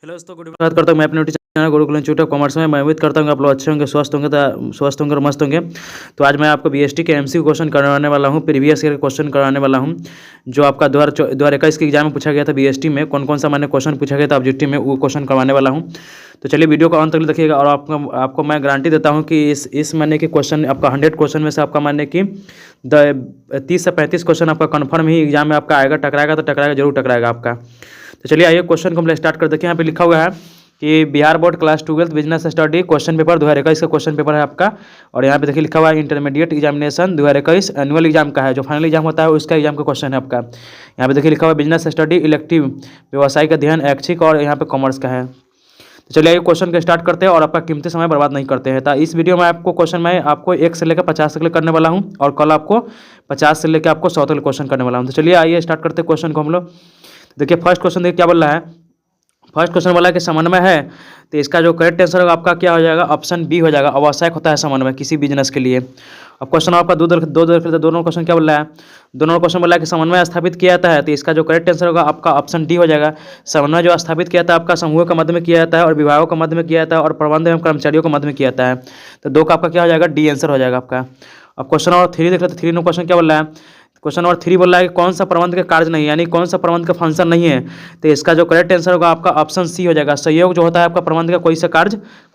Hello दोस्तों, good evening. बात करता हूँ मैं अपने YouTube channel Gurukul institute of commerce में। मैं उम्मीद करता हूँ कि आप लोग अच्छे होंगे, स्वस्थ होंगे और मस्त होंगे। तो आज मैं आपको बीएसटी के एमसीक्यू क्वेश्चन करवाने वाला हूँ, प्रीवियस ईयर क्वेश्चन करवाने वाला हूँ, जो आपका 2021 के एग्जाम में पूछा गया था। बीएसटी में कौन कौन सा मैंने क्वेश्चन पूछा गया था ऑब्जेक्टिव में, वो क्वेश्चन करवाने वाला हूँ। तो चलिए वीडियो को अंत तक देखिएगा और आपको मैं गारंटी देता हूँ कि इस महीने के क्वेश्चन, आपका 100 क्वेश्चन में से आपका मानने की 30 से 35 क्वेश्चन आपका कन्फर्म ही एग्जाम में आपका आएगा। टकराएगा तो टकराएगा, जरूर टकराएगा आपका। तो चलिए आइए क्वेश्चन को हम स्टार्ट कर देखिए। यहाँ पे लिखा हुआ है कि Bihar board class 12 business study question paper 2021 का क्वेश्चन पेपर है आपका। और यहाँ पे देखिए लिखा हुआ है इंटरमीडिएट एग्जामिनेशन 2021 एनुअल एग्जाम का है, जो फाइनल एग्जाम होता है उसका एग्जाम का क्वेश्चन है आपका। यहाँ पे देखिए लिखा हुआ है बिजनेस स्टडी इलेक्टिव व्यवसायिक अध्ययन ऐच्छिक, और यहाँ पे कॉमर्स का है। तो चलिए ये क्वेश्चन का स्टार्ट करते हैं और आपका कीमती समय बर्बाद नहीं करते हैं। तो इस वीडियो में आपको क्वेश्चन मैं आपको 1 से लेकर 50 तक करने वाला हूँ, और कल आपको 50 से लेकर आपको 100 तक क्वेश्चन करने वाला हूँ। तो चलिए आइए स्टार्ट करते हैं क्वेश्चन को हम लोग। देखिए फर्स्ट क्वेश्चन देखिए क्या बोल रहा है। फर्स्ट क्वेश्चन बोला है कि समन्वय है, तो इसका जो करेक्ट आंसर होगा आपका क्या हो जाएगा, ऑप्शन बी हो जाएगा। आवश्यक होता है समन्वय किसी बिजनेस के लिए। अब क्वेश्चन आपका दोनों क्वेश्चन क्या बोल रहा है। दोनों क्वेश्चन बोला है कि समन्वय स्थापित किया जाता है, तो इसका जो करेक्ट आंसर होगा आपका ऑप्शन डी हो जाएगा। समन्वय जो स्थापित किया जाता है आपका समूह के मध्य में किया जाता है, और विभागों के मध्य में किया जाता है, और प्रबंध एवं कर्मचारियों के मध्य में किया जाता है। तो दो का आपका क्या हो जाएगा, डी आंसर हो जाएगा आपका। अब क्वेश्चन नंबर 3 देख लेते हैं। 3 नंबर क्वेश्चन क्या बोल रहा है। क्वेश्चन नंबर 3 बोल रहा है कि कौन सा प्रबंध का कार्य नहीं है, यानी कौन सा प्रबंध का फंक्शन नहीं है। तो इसका जो करेक्ट आंसर होगा आपका ऑप्शन सी हो जाएगा। सहयोग जो होता है आपका प्रबंध का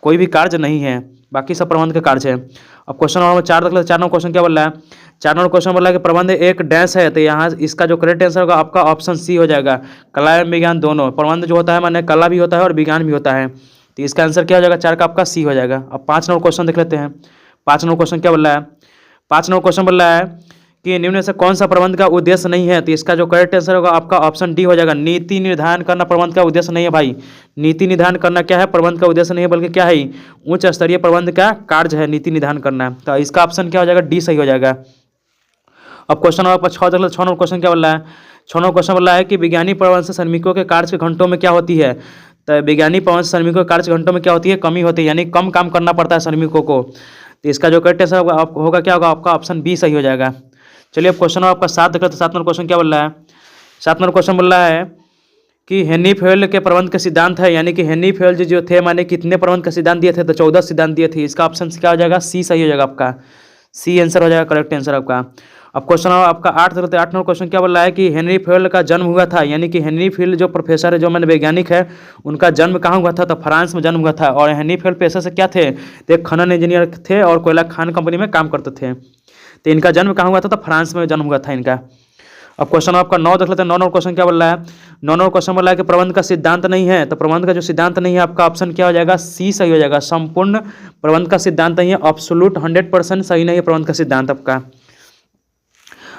कोई भी कार्य नहीं है, बाकी सब प्रबंध का कार्य है। अब क्वेश्चन नंबर 4 देख लेते हैं। 4 नंबर क्वेश्चन क्या बोल रहा है। 4 नंबर क्वेश्चन बोल रहा है कि प्रबंध एक डैश है, तो यहाँ इसका जो करेक्ट आंसर होगा आपका ऑप्शन सी हो जाएगा। कला एवं विज्ञान दोनों प्रबंध जो होता है माने कला भी होता है और विज्ञान भी होता है। तो इसका आंसर क्या हो जाएगा, 4 का आपका सी हो जाएगा। अब 5 नंबर क्वेश्चन देख लेते हैं। 5 नंबर क्वेश्चन क्या बोल रहा है। 5 नंबर क्वेश्चन बोल रहा है कि निम्न से कौन सा प्रबंध का उद्देश्य नहीं है। तो इसका जो करेक्ट आंसर होगा आपका ऑप्शन डी हो जाएगा। नीति निर्धारण करना प्रबंध का उद्देश्य नहीं है भाई। नीति निर्धारण करना क्या है, प्रबंध का उद्देश्य नहीं है, बल्कि क्या है, उच्च स्तरीय प्रबंध का कार्य है नीति निर्धारण करना। तो इसका ऑप्शन क्या हो जाएगा, डी सही हो जाएगा। अब क्वेश्चन नंबर 6 नंबर क्वेश्चन क्या बोल रहा है। 6 नंबर क्वेश्चन बोल रहा है कि विज्ञानी प्रबंध से श्रमिकों के कार्य के घंटों में क्या होती है। तो विज्ञानी प्रबंध से श्रमिकों के कार्य के घंटों में क्या होती है, कमी होती है, यानी कम काम करना पड़ता है श्रमिकों को। तो इसका जो करेक्ट आंसर होगा क्या होगा, आपका ऑप्शन बी सही हो जाएगा। चलिए अब क्वेश्चन आपका 7 देख लेते हैं। 7 नंबर क्वेश्चन क्या बोल रहा है। 7 नंबर क्वेश्चन बोल रहा है कि हेनरी फेयल के प्रबंध का सिद्धांत है, यानी कि हेनरी फेयल जो थे माने कितने प्रबंध का सिद्धांत दिए थे, तो 14 सिद्धांत दिए थे। इसका ऑप्शन क्या हो जाएगा, सी सही हो जाएगा आपका। सी आंसर हो जाएगा करेक्ट आंसर आपका। अब क्वेश्चन आपका 8 देख लेते हैं। 8 नंबर क्वेश्चन क्या बोल रहा है कि हेनरी फेयल का जन्म हुआ था, यानी कि हेनरी फेयल जो प्रोफेसर है, जो मैंने वैज्ञानिक है, उनका जन्म कहाँ हुआ था, तो फ्रांस में जन्म हुआ था। और हेनरी फेयल पेशे से क्या थे, तो एक खनन इंजीनियर थे और कोयला खान कंपनी में काम करते थे। तो इनका जन्म कहाँ हुआ था, तो फ्रांस में जन्म हुआ था इनका। अब क्वेश्चन आपका 9 देख लेते हैं। 9 नंबर क्वेश्चन क्या बोल रहा है। 9 नंबर क्वेश्चन बोल रहा है कि प्रबंध का सिद्धांत नहीं है, तो प्रबंध का जो सिद्धांत नहीं है आपका ऑप्शन क्या हो जाएगा, सी सही हो जाएगा। संपूर्ण प्रबंध का सिद्धांत नहीं है, एब्सोल्यूट 100% सही नहीं है प्रबंध का सिद्धांत आपका।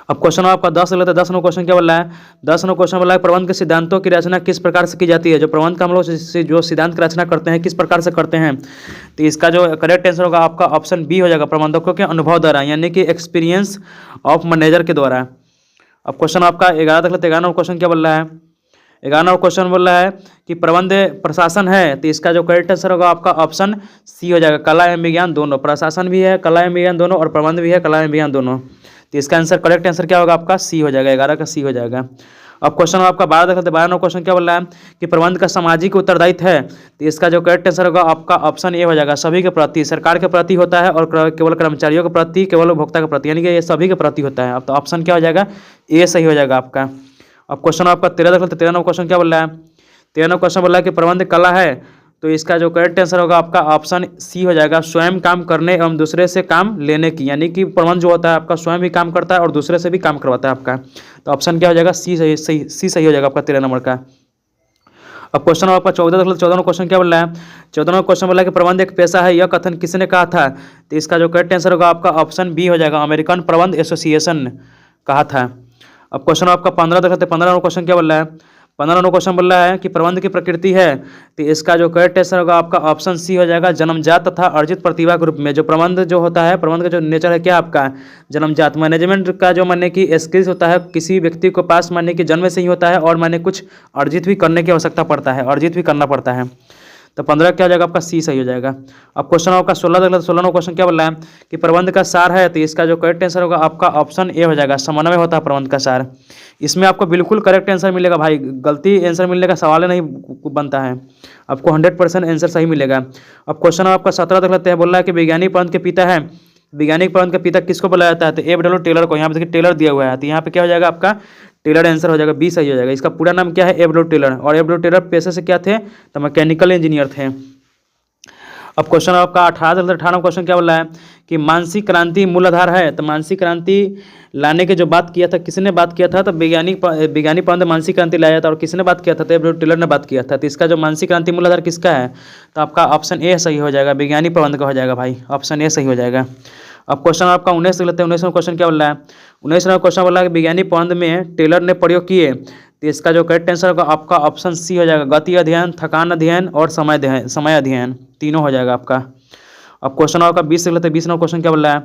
अब क्वेश्चन आपका 10 लेते हैं। 10 नंबर क्वेश्चन क्या बोल रहा है। 10 नंबर क्वेश्चन बोल रहा है प्रबंध के सिद्धांतों की रचना किस प्रकार से की जाती है। जो प्रबंध का हम लोग जो सिद्धांत की रचना करते हैं किस प्रकार से करते हैं, तो इसका जो करेक्ट आंसर होगा आपका ऑप्शन बी हो जाएगा। प्रबंधकों के अनुभव द्वारा, यानी कि एक्सपीरियंस ऑफ मैनेजर के द्वारा। अब क्वेश्चन आपका 11 देख लेते हैं। 11 नंबर क्वेश्चन क्या बोल रहा है। 11 नंबर क्वेश्चन बोल रहा है कि प्रबंध प्रशासन है, तो इसका जो करेक्ट आंसर होगा आपका ऑप्शन सी हो जाएगा। कला एवं विज्ञान दोनों, प्रशासन भी है, कला एवं विज्ञान दोनों, और प्रबंध भी है, कला एवं विज्ञान दोनों। तो इसका आंसर करेक्ट आंसर क्या होगा आपका, सी हो जाएगा। 11 का सी हो जाएगा। अब क्वेश्चन आपका 12 देख लेते हैं। 12 नंबर क्वेश्चन क्या बोल रहा है कि प्रबंध का सामाजिक उत्तरदायित्व है, तो इसका जो करेक्ट आंसर होगा आपका ऑप्शन ए हो जाएगा। सभी के प्रति, सरकार के प्रति होता है, और केवल कर्मचारियों के प्रति, केवल उपभोक्ता के प्रति, यानी कि ये सभी के प्रति होता है। अब तो ऑप्शन क्या हो जाएगा, ए सही हो जाएगा आपका। अब क्वेश्चन आपका 13 देख लेते हैं। 13 नंबर क्वेश्चन क्या बोल रहा है। 13 नंबर क्वेश्चन बोल रहा है कि प्रबंध कला है, तो इसका जो करेक्ट आंसर होगा आपका ऑप्शन सी हो जाएगा। स्वयं काम करने एवं दूसरे से काम लेने की, यानी कि प्रबंध जो होता है आपका स्वयं भी काम करता है और दूसरे से भी काम करवाता है आपका। तो ऑप्शन क्या हो जाएगा, सी सही हो जाएगा आपका 13 नंबर का। अब क्वेश्चन आपका 14 देख लो। 14 नंबर क्वेश्चन क्या बोल रहा है। 14 नंबर क्वेश्चन बोल रहा है कि प्रबंध एक पैसा है, यह कथन किसने कहा था। तो इसका जो करेक्ट आंसर होगा आपका ऑप्शन बी हो जाएगा। अमेरिकन प्रबंध एसोसिएशन कहा था। अब क्वेश्चन आपका 15 देख लेते हैं। 15 नंबर क्वेश्चन क्या बोल रहा है। 15 नंबर क्वेश्चन बोल रहा है कि प्रबंध की प्रकृति है, तो इसका जो करेक्ट आंसर होगा आपका ऑप्शन सी हो जाएगा। जन्मजात तथा अर्जित प्रतिभा के रूप में। जो प्रबंध जो होता है, प्रबंध का जो नेचर है क्या आपका, जन्मजात। मैनेजमेंट का जो माने कि स्किल्स होता है किसी व्यक्ति को पास माने कि जन्म से ही होता है, और माने कुछ अर्जित भी करने की आवश्यकता पड़ता है, अर्जित भी करना पड़ता है। तो 15 क्या हो जाएगा आपका, सी सही हो जाएगा। अब क्वेश्चन आपका 16 देख लेते हैं। 16 नंबर क्वेश्चन क्या बोल रहा है कि प्रबंध का सार है, तो इसका जो करेक्ट आंसर होगा आपका ऑप्शन ए हो जाएगा। समन्वय होता है प्रबंध का सार। इसमें आपको बिल्कुल करेक्ट आंसर मिलेगा भाई, गलती आंसर मिलने का सवाल ही नहीं बनता है। आपको 100% आंसर सही मिलेगा। अब क्वेश्चन आपका 17 देख लेते हैं। बोल रहा है कि वैज्ञानिक प्रबंध के पिता है, वैज्ञानिक प्रबंध का पिता किसको बोला जाता है? तो एफ.डब्ल्यू. टेलर को। यहाँ पे देखिए टेलर दिया हुआ है, तो यहाँ पे क्या हो जाएगा आपका टेलर आंसर हो जाएगा, बी सही हो जाएगा। इसका पूरा नाम क्या है? एफ.डब्ल्यू. टेलर। और एफ.डब्ल्यू. टेलर पेशे से क्या थे? तो मैकेनिकल इंजीनियर थे। अब क्वेश्चन आपका 18 क्वेश्चन क्या बोल रहा है कि मानसिक क्रांति मूल आधार है। तो मानसिक क्रांति लाने के जो बात किया था, किसने बात किया था? तो वैज्ञानिक प्रबंध मानसिक क्रांति लाया था। और किसने बात किया था? तो एफ.डब्ल्यू. टेलर ने बात किया था। तो इसका जो मानसिक क्रांति मूल आधार किसका है? तो आपका ऑप्शन ए सही हो जाएगा, वैज्ञानिक प्रबंध का हो जाएगा भाई, ऑप्शन ए सही हो जाएगा। अब क्वेश्चन आपका 19 से लेते हैं। 19वां क्वेश्चन क्या बोल रहा है? 19वां क्वेश्चन बोल रहा है कि वैज्ञानिक प्रबंध में टेलर ने प्रयोग किए। तो इसका जो करेक्ट आंसर होगा आपका ऑप्शन सी हो जाएगा, गति अध्ययन, थकान अध्ययन और समय अध्ययन, तीनों हो जाएगा आपका। अब क्वेश्चन आपका 20 से लेते हैं। 20वां क्वेश्चन क्या बोल रहा है?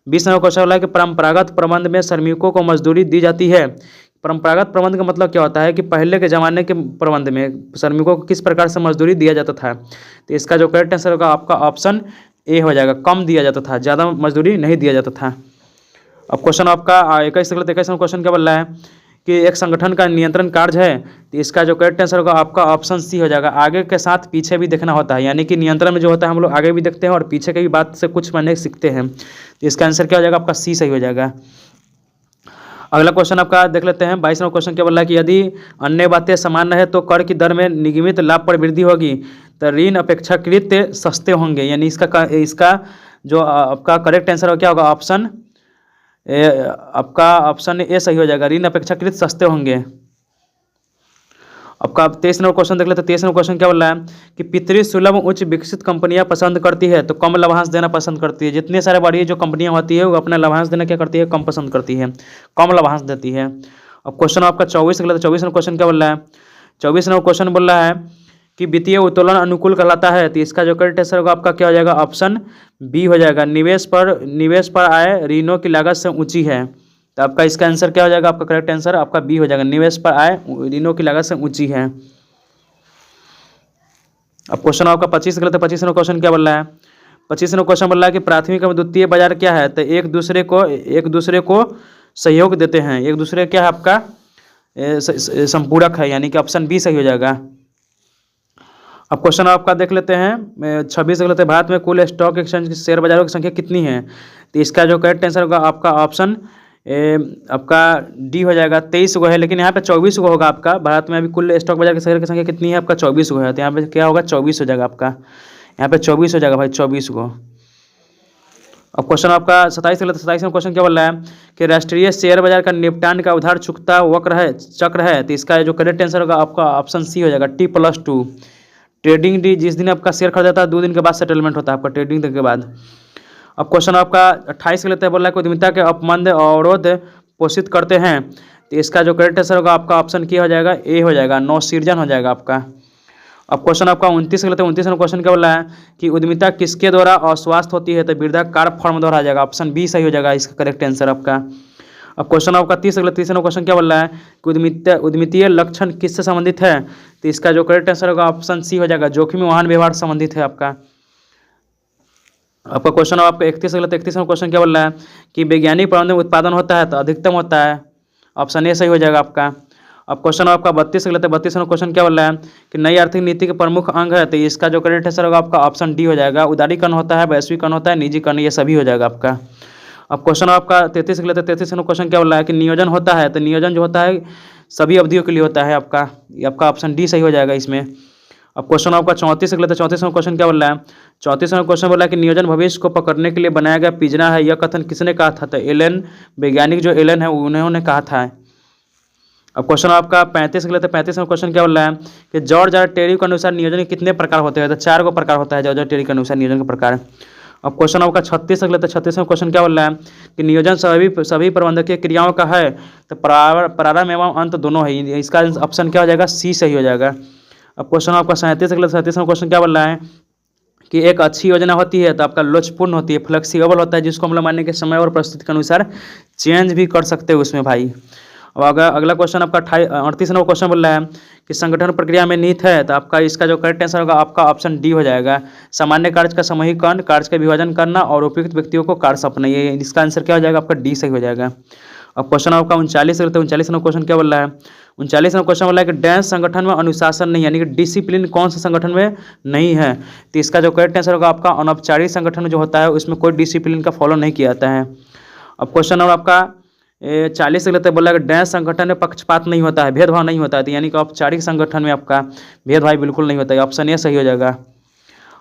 20वां क्वेश्चन बोल रहा है कि परंपरागत प्रबंध में श्रमिकों को मजदूरी दी जाती है। परंपरागत प्रबंध का मतलब क्या होता है कि पहले के ज़माने के प्रबंध में श्रमिकों को किस प्रकार से मजदूरी दिया जाता था। तो इसका जो करेक्ट आंसर होगा आपका ऑप्शन ए हो जाएगा, कम दिया जाता था, ज़्यादा मजदूरी नहीं दिया जाता था। अब क्वेश्चन आपका 21 से लेते 21वां क्वेश्चन क्या बोल रहा है कि एक संगठन का नियंत्रण कार्य है। तो इसका जो करेक्ट आंसर होगा आपका ऑप्शन सी हो जाएगा। आगे के साथ पीछे भी देखना होता है, यानी कि नियंत्रण में जो होता है हम लोग आगे भी देखते हैं और पीछे की भी बात से कुछ पढ़ने सीखते हैं। तो इसका आंसर क्या हो जाएगा आपका सी सही हो जाएगा। अगला क्वेश्चन आपका देख लेते हैं। 22वां क्वेश्चन क्या बोल रहा है कि यदि अन्य बातें समान रहे तो कर की दर में निगमित लाभ पर वृद्धि होगी, तो ऋण अपेक्षाकृत सस्ते होंगे। यानी इसका जो आपका करेक्ट आंसर क्या होगा? आपका ऑप्शन ए सही हो जाएगा, ऋण अपेक्षाकृत सस्ते होंगे। आपका 23वां क्वेश्चन देख लेते हैं। 23वां क्वेश्चन क्या बोल रहा है कि पितृ सुलभ उच्च विकसित कंपनियां पसंद करती है, तो कम लाभांश देना पसंद करती है। जितने सारे बड़ी जो कंपनियां होती है वो अपना लाभांश देना क्या करती है? कम पसंद करती है, कम लाभांश देती है। अब क्वेश्चन आपका 24 देख लेते हैं। 24वां क्वेश्चन क्या बोल रहा है? 24वां क्वेश्चन बोल रहा है कि वित्तीय उत्तोलन अनुकूल कहलाता है। तो इसका जो करेक्ट आंसर होगा आपका क्या हो जाएगा? ऑप्शन बी हो जाएगा, निवेश पर आय ऋणों की लागत से ऊंची है। तो आपका इसका आंसर क्या हो जाएगा? आपका करेक्ट आंसर आपका बी हो जाएगा, निवेश पर आय ऋणों की लागत से ऊंची है। अब क्वेश्चन आपका 25 गलत है। 25वां क्वेश्चन क्या बोल रहा है? 25वां क्वेश्चन बोल रहा है कि प्राथमिक और द्वितीय बाजार क्या है? तो एक दूसरे को सहयोग देते हैं। एक दूसरे क्या है आपका? संपूरक है, यानी कि ऑप्शन बी सही हो जाएगा। अब क्वेश्चन आपका देख लेते हैं 26 देख लेते हैं। भारत में कुल स्टॉक एक्सचेंज शेयर बाजारों की संख्या कितनी है? तो इसका जो करेक्ट आंसर होगा आपका ऑप्शन आपका डी हो जाएगा, 23 गो है, लेकिन यहाँ पे 24 गो होगा आपका। भारत में अभी कुल स्टॉक बाजार के शेयर की संख्या कितनी है? आपका 24 गो है, तो यहाँ पे क्या होगा? 24 हो जाएगा आपका, यहाँ पे 24 हो जाएगा भाई, 24 गो। अब क्वेश्चन आपका 27 लेते 27वां क्वेश्चन क्या बोल रहा है कि राष्ट्रीय शेयर बाजार का निपटान का उधार चुकता चक्र है। तो इसका जो करेक्ट आंसर होगा आपका ऑप्शन सी हो जाएगा, T+2। ट्रेडिंग डी, जिस दिन आपका शेयर खरीदा था 2 दिन के बाद सेटलमेंट होता है आपका ट्रेडिंग के बाद। अब क्वेश्चन आपका 28 के लेते हैं। बोल रहा है कि उद्यमिता के अपमंद अवरोध पोषित करते हैं। तो इसका जो करेक्ट आंसर होगा आपका ऑप्शन क्या हो जाएगा? ए हो जाएगा, नवसृजन हो जाएगा आपका। अब क्वेश्चन आपका 29 के लेते हैं। 29वां क्वेश्चन क्या बोल रहा है कि उद्यमिता किसके द्वारा अस्वस्थ होती है? तो वृद्धाकार फर्म द्वारा आ जाएगा, ऑप्शन बी सही हो जाएगा इसका करेक्ट आंसर आपका। अब क्वेश्चन आपका 30वां क्वेश्चन क्या बोल रहा है कि उद्यमितीय लक्षण किससे संबंधित है? तो इसका जो करेक्ट आंसर होगा ऑप्शन सी हो जाएगा, जोखिम वाहन व्यवहार संबंधित है आपका। आपका क्वेश्चन आपका 31वां क्वेश्चन क्या बोल रहा है कि वैज्ञानिक प्रबंध में उत्पादन होता है तो अधिकतम होता है, ऑप्शन ए सही हो जाएगा आपका। अब क्वेश्चन आपका 32वां क्वेश्चन क्या बोल रहा है कि नई आर्थिक नीति के प्रमुख अंग है। तो इसका जो करेक्ट आंसर होगा आपका ऑप्शन डी हो जाएगा, उदारीकरण होता है, वैश्वीकरण होता है, निजीकरण, ये सभी हो जाएगा आपका। अब क्वेश्चन आपका 33वां क्वेश्चन क्या बोल रहा है कि नियोजन होता है। तो नियोजन जो होता है सभी अवधियों के लिए होता है आपका, ये आपका ऑप्शन डी सही हो जाएगा इसमें। अब क्वेश्चन आपका 34वां क्वेश्चन क्या बोल रहा है? 34वां क्वेश्चन बोल रहा है कि नियोजन भविष्य को पकड़ने के लिए बनाया गया पिंजरा है, यह कथन किसने कहा था? तो एलन, वैज्ञानिक जो एलन है उन्होंने कहा था। अब क्वेश्चन आपका 35वां क्वेश्न क्या बोल रहा है कि जॉर्ज आर टेरी के अनुसार नियोजन के कितने प्रकार होते हैं? तो 4 गो प्रकार होता है जॉर्ज आर टेरी के अनुसार नियोजन के प्रकार। अब क्वेश्चन आपका 36वां क्वेश्चन क्या बोल रहा है कि नियोजन सभी प्रबंधकीय क्रियाओं का है। तो प्रारंभ एवं अंत दोनों है, इसका ऑप्शन क्या हो जाएगा? सी सही हो जाएगा। अब क्वेश्चन आपका 37वां क्वेश्चन क्या बोल रहा है कि एक अच्छी योजना होती है तो आपका लोचपूर्ण होती है, फ्लेक्सिबल होता है, जिसको हम लोग मानने के समय और परिस्थिति के अनुसार चेंज भी कर सकते हैं उसमें भाई। अब अगला क्वेश्चन आपका 38वां क्वेश्चन बोल रहा है कि संगठन प्रक्रिया में निहित है। तो आपका इसका जो करेक्ट आंसर होगा आपका ऑप्शन डी हो जाएगा, सामान्य कार्य का समूहीकरण, कार्य का विभाजन करना और उपयुक्त व्यक्तियों को कार्य सौंपना, ये इसका आंसर क्या हो जाएगा? आपका डी सही हो जाएगा। अब क्वेश्चन आपका 39वां क्वेश्चन क्या बोल रहा है? 39वां क्वेश्चन बोला है कि डैश संगठन में अनुशासन नहीं, यानी कि डिसिप्लिन कौन सा संगठन में नहीं है। तो इसका जो करेक्ट आंसर होगा आपका अनौपचारिक संगठन जो होता है उसमें कोई डिसिप्लिन का फॉलो नहीं किया जाता है। अब क्वेश्चन नंबर आपका 40 से लेते बोला कि डैश संगठन में पक्षपात नहीं होता है, भेदभाव नहीं होता है, तो यानी कि औपचारिक संगठन में आपका भेदभाव बिल्कुल नहीं होता है। ऑप्शन ए सही हो जाएगा।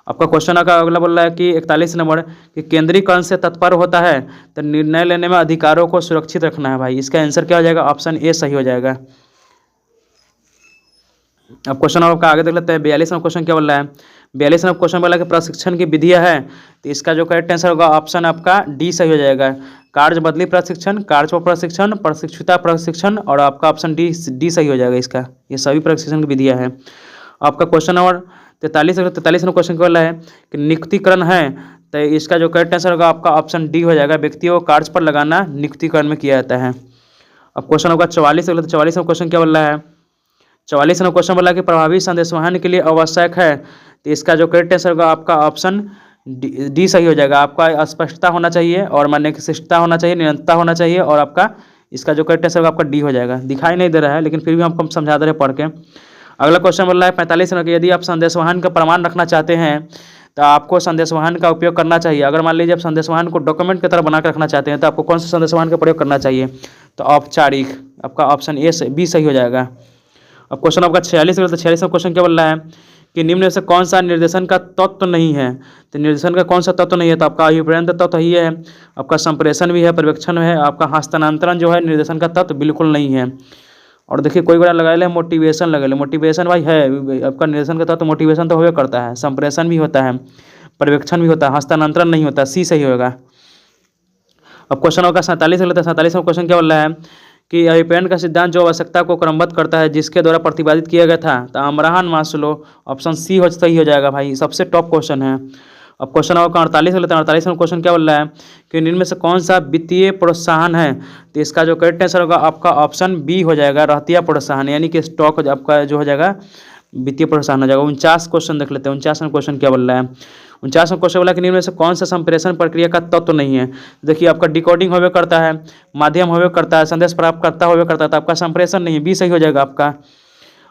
आपका क्वेश्चन अगला बोल रहा है कि 41 नंबर कि केंद्रीकरण से तत्पर होता है तो निर्णय लेने में अधिकारों को सुरक्षित रखना है भाई। इसका आंसर क्या हो जाएगा? ऑप्शन ए सही हो जाएगा। अब क्वेश्चन आपका आगे देख लेते हैं। 42वां क्वेश्चन क्या बोल रहा है? 42वां क्वेश्चन बोला कि प्रशिक्षण की विधियां है, तो इसका जो करेक्ट आंसर होगा ऑप्शन आपका डी सही हो जाएगा। कार्य बदली प्रशिक्षण, कार्य प्रशिक्षण, प्रशिक्षुता प्रशिक्षण और आपका ऑप्शन डी सही हो जाएगा इसका। ये सभी प्रशिक्षण की विधियां हैं। आपका क्वेश्चन नंबर 43वां क्वेश्चन बोला है कि नियुक्तिकरण है, तो इसका जो करेक्ट आंसर होगा आपका ऑप्शन डी हो जाएगा। व्यक्तियों को कार्य पर लगाना नियुक्तिकरण में किया जाता है। अब क्वेश्चन होगा 44वां क्वेश्चन क्या बोल रहा है? 44वां क्वेश्चन बोला कि प्रभावी संदेशवहन के लिए आवश्यक है, तो इसका जो करेक्ट आंसर होगा आपका ऑप्शन डी सही हो जाएगा। आपका स्पष्टता होना चाहिए और मान्य की शिष्टता होना चाहिए, निरंतरता होना चाहिए और आपका इसका जो करेक्ट आंसर होगा आपका डी हो जाएगा। दिखाई नहीं दे रहा है लेकिन फिर भी हमको समझा दे रहे पढ़ के। अगला क्वेश्चन बोल रहा है 45 नंबर कि यदि आप संदेशवहन का प्रमाण रखना चाहते हैं तो आपको संदेशवहन का उपयोग करना चाहिए। अगर मान लीजिए आप संदेशवहन को डॉक्यूमेंट की तरह बना कर रखना चाहते हैं तो आपको कौन सा संदेशवहन का प्रयोग करना चाहिए? तो औपचारिक। आपका ऑप्शन बी सही हो जाएगा। अब क्वेश्चन आपका 46वां क्वेश्चन क्या बोल रहा है कि निम्न में से कौन सा निर्देशन का तत्व नहीं है? तो निर्देशन का कौन सा तत्व नहीं है? तो आपका अभिप्रेरण तत्व ही है, आपका संप्रेषण भी है, पर्यवेक्षण है, आपका हस्तांतरण जो है निर्देशन का तत्व बिल्कुल नहीं है। और देखिए कोई बड़ा लगा ले मोटिवेशन लगा ले, मोटिवेशन भाई है आपका निर्देशन का तत्व। मोटिवेशन तो होवे करता है, संप्रेषण भी होता है, पर्यवेक्षण भी होता है, हस्तांतरण नहीं होता। सी सही होगा। अब क्वेश्चन होगा 47वां क्वेश्चन क्या बोल रहा है कि अभिप्रेरण का सिद्धांत जो आवश्यकता को क्रमबद्ध करता है जिसके द्वारा प्रतिपादित किया गया था, तो अमराहन मास्लो। ऑप्शन सी सही हो जाएगा भाई, सबसे टॉप क्वेश्चन है। अब क्वेश्चन होगा 48वां क्वेश्चन क्या बोल रहा है कि इनमें से कौन सा वित्तीय प्रोत्साहन है? तो इसका जो करेक्ट आंसर होगा आपका ऑप्शन बी हो जाएगा, रहतिया प्रोत्साहन, यानी कि स्टॉक आपका जो हो जाएगा वित्तीय प्रोत्साहन हो जाएगा। 49 क्वेश्चन देख लेते हैं। 49वां क्वेश्चन क्या बोल रहा है? 49वां क्वेश्चन बोला कि निम्न में से कौन सा संप्रेषण प्रक्रिया का तत्व नहीं है? देखिए आपका डिकोडिंग होवे करता है, माध्यम होवे करता है, संदेश प्राप्त करता होवे करता है, तो आपका संप्रेषण नहीं है। बी सही हो जाएगा आपका।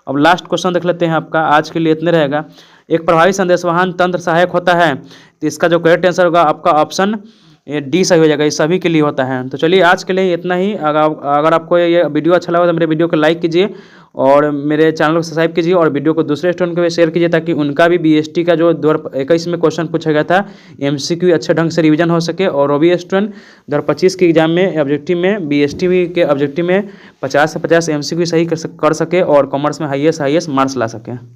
अब लास्ट क्वेश्चन देख लेते हैं आपका, आज के लिए इतने रहेगा। एक प्रभावी संदेशवहन तंत्र सहायक होता है, तो इसका जो करेक्ट आंसर होगा आपका ऑप्शन डी सही हो जाएगा। ये सभी के लिए होता है। तो चलिए आज के लिए इतना ही। अगर आपको ये वीडियो अच्छा लगा तो मेरे वीडियो को लाइक कीजिए और मेरे चैनल को सब्सक्राइब कीजिए और वीडियो को दूसरे स्टूडेंट को भी शेयर कीजिए ताकि उनका भी बीएसटी का जो 2021 में क्वेश्चन पूछा गया था एमसीक्यू अच्छे ढंग से रिवीजन हो सके और वो भी स्टूडेंट 2025 के एग्जाम में ऑब्जेक्टिव में बीएसटी के ऑब्जेक्टिव में 50 से 50 एमसीक्यू सही कर सके और कॉमर्स में हाईएस्ट मार्क्स ला सके।